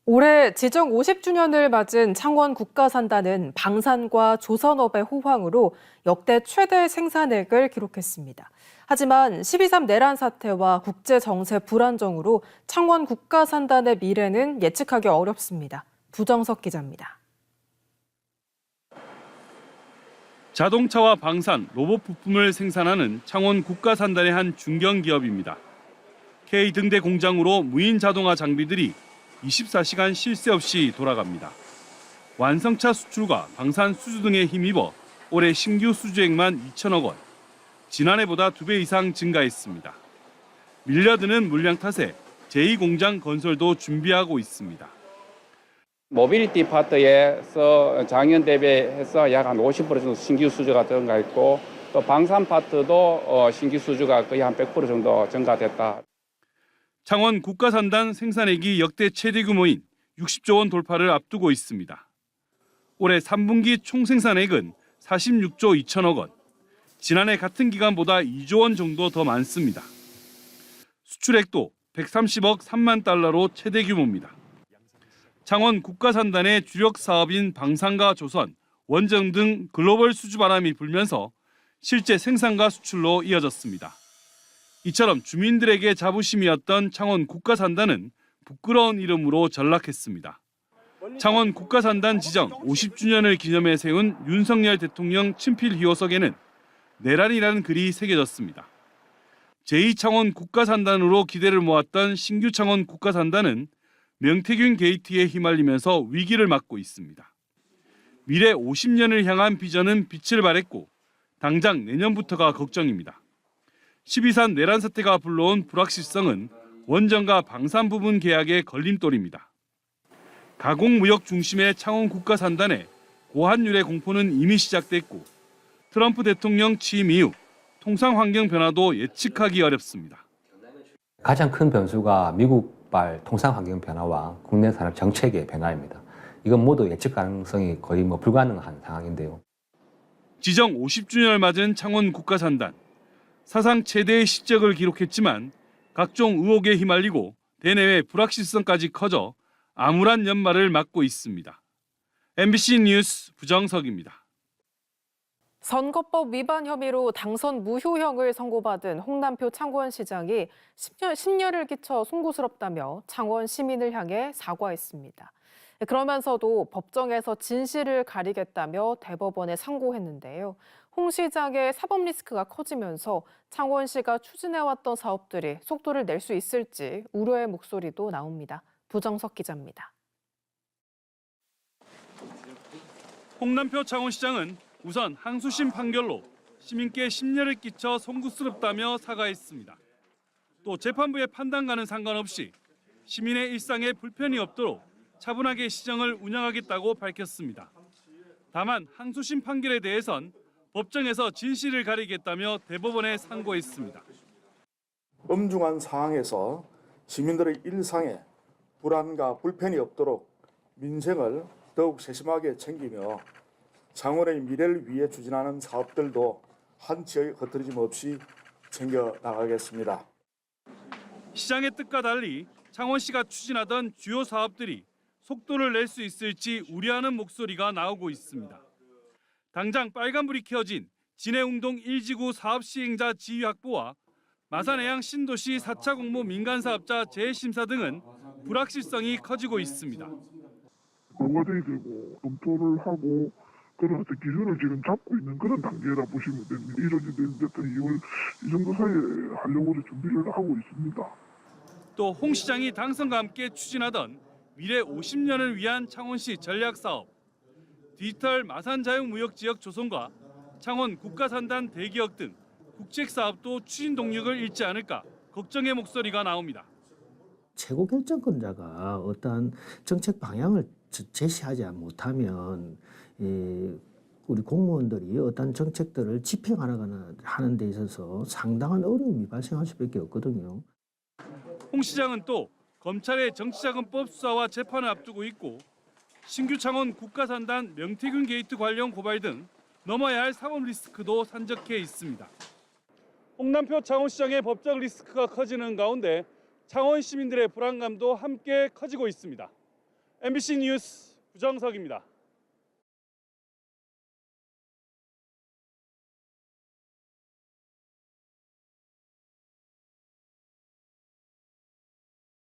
올해 지정 50주년을 맞은 창원 국가산단은 방산과 조선업의 호황으로 역대 최대 생산액을 기록했습니다. 하지만 12.3 내란 사태와 국제 정세 불안정으로 창원 국가산단의 미래는 예측하기 어렵습니다. 부정석 기자입니다. 자동차와 방산, 로봇 부품을 생산하는 창원 국가산단의 한 중견기업입니다. K 등대 공장으로 무인 자동화 장비들이 24시간 쉴 새 없이 돌아갑니다. 완성차 수출과 방산 수주 등에 힘입어 올해 신규 수주액만 2천억 원, 지난해보다 2배 이상 증가했습니다. 밀려드는 물량 탓에 제2공장 건설도 준비하고 있습니다. 모빌리티 파트에서 작년 대비해서 약 한 50% 정도 신규 수주가 증가했고 또 방산 파트도 신규 수주가 거의 한 100% 정도 증가됐다. 창원 국가산단 생산액이 역대 최대 규모인 60조 원 돌파를 앞두고 있습니다. 올해 3분기 총 생산액은 46조 2천억 원, 지난해 같은 기간보다 2조 원 정도 더 많습니다. 수출액도 130억 3만 달러로 최대 규모입니다. 창원 국가산단의 주력 사업인 방산과 조선, 원전 등 글로벌 수주 바람이 불면서 실제 생산과 수출로 이어졌습니다. 이처럼 주민들에게 자부심이었던 창원 국가산단은 부끄러운 이름으로 전락했습니다. 창원 국가산단 지정 50주년을 기념해 세운 윤석열 대통령 친필 희호석에는 내란이라는 글이 새겨졌습니다. 제2창원 국가산단으로 기대를 모았던 신규 창원 국가산단은 명태균 게이트에 휘말리면서 위기를 맞고 있습니다. 미래 50년을 향한 비전은 빛을 발했고 당장 내년부터가 걱정입니다. 12.3 내란 사태가 불러온 불확실성은 원전과 방산 부분 계약의 걸림돌입니다. 가공무역 중심의 창원 국가산단에 고환율의 공포는 이미 시작됐고 트럼프 대통령 취임 이후 통상 환경 변화도 예측하기 어렵습니다. 가장 큰 변수가 미국발 통상 환경 변화와 국내 산업 정책의 변화입니다. 이건 모두 예측 가능성이 거의 불가능한 상황인데요. 지정 50주년을 맞은 창원 국가산단. 사상 최대의 실적을 기록했지만 각종 의혹에 휘말리고 대내외 불확실성까지 커져 암울한 연말을 맞고 있습니다. MBC 뉴스 부정석입니다. 선거법 위반 혐의로 당선 무효형을 선고받은 홍남표 창원시장이 10년을 끼쳐 송구스럽다며 창원 시민을 향해 사과했습니다. 그러면서도 법정에서 진실을 가리겠다며 대법원에 상고했는데요. 홍 시장의 사법 리스크가 커지면서 창원시가 추진해왔던 사업들이 속도를 낼 수 있을지 우려의 목소리도 나옵니다. 부정석 기자입니다. 홍남표 창원시장은 우선 항소심 판결로 시민께 심려를 끼쳐 송구스럽다며 사과했습니다. 또 재판부의 판단과는 상관없이 시민의 일상에 불편이 없도록 차분하게 시정을 운영하겠다고 밝혔습니다. 다만 항소심 판결에 대해선 법정에서 진실을 가리겠다며 대법원에 상고했습니다. 엄중한 상황에서 시민들의 일상에 불안과 불편이 없도록 민생을 더욱 세심하게 챙기며 창원의 미래를 위해 추진하는 사업들도 한치의 흐트러짐 없이 챙겨 나가겠습니다. 시장의 뜻과 달리 창원시가 추진하던 주요 사업들이 속도를 낼 수 있을지 우려하는 목소리가 나오고 있습니다. 당장 빨간불이 켜진 진해웅동 1지구 사업 시행자 지위 확보와 마산해양 신도시 4차 공모 민간사업자 재심사 등은 불확실성이 커지고 있습니다. 노가대이 되고 검토를 하고 그런 어떤 기준을 지금 잡고 있는 그런 단계라 보시면 됩니다. 이루어지는 2월 이 정도 사이에 하려고 준비를 하고 있습니다. 또 홍 시장이 당선과 함께 추진하던 미래 50년을 위한 창원시 전략사업, 디지털 마산자유무역지역 조성과 창원 국가산단 대기업 등 국책사업도 추진 동력을 잃지 않을까 걱정의 목소리가 나옵니다. 최고 결정권자가 어떤 정책 방향을 제시하지 못하면 우리 공무원들이 어떤 정책들을 집행하는 데 있어서 상당한 어려움이 발생할 수밖에 없거든요. 홍 시장은 또 검찰의 정치자금법 수사와 재판을 앞두고 있고 신규 창원 국가산단 명태균 게이트 관련 고발 등 넘어야 할 사법 리스크도 산적해 있습니다. 홍남표 창원시장의 법적 리스크가 커지는 가운데 창원 시민들의 불안감도 함께 커지고 있습니다. MBC 뉴스 구정석입니다.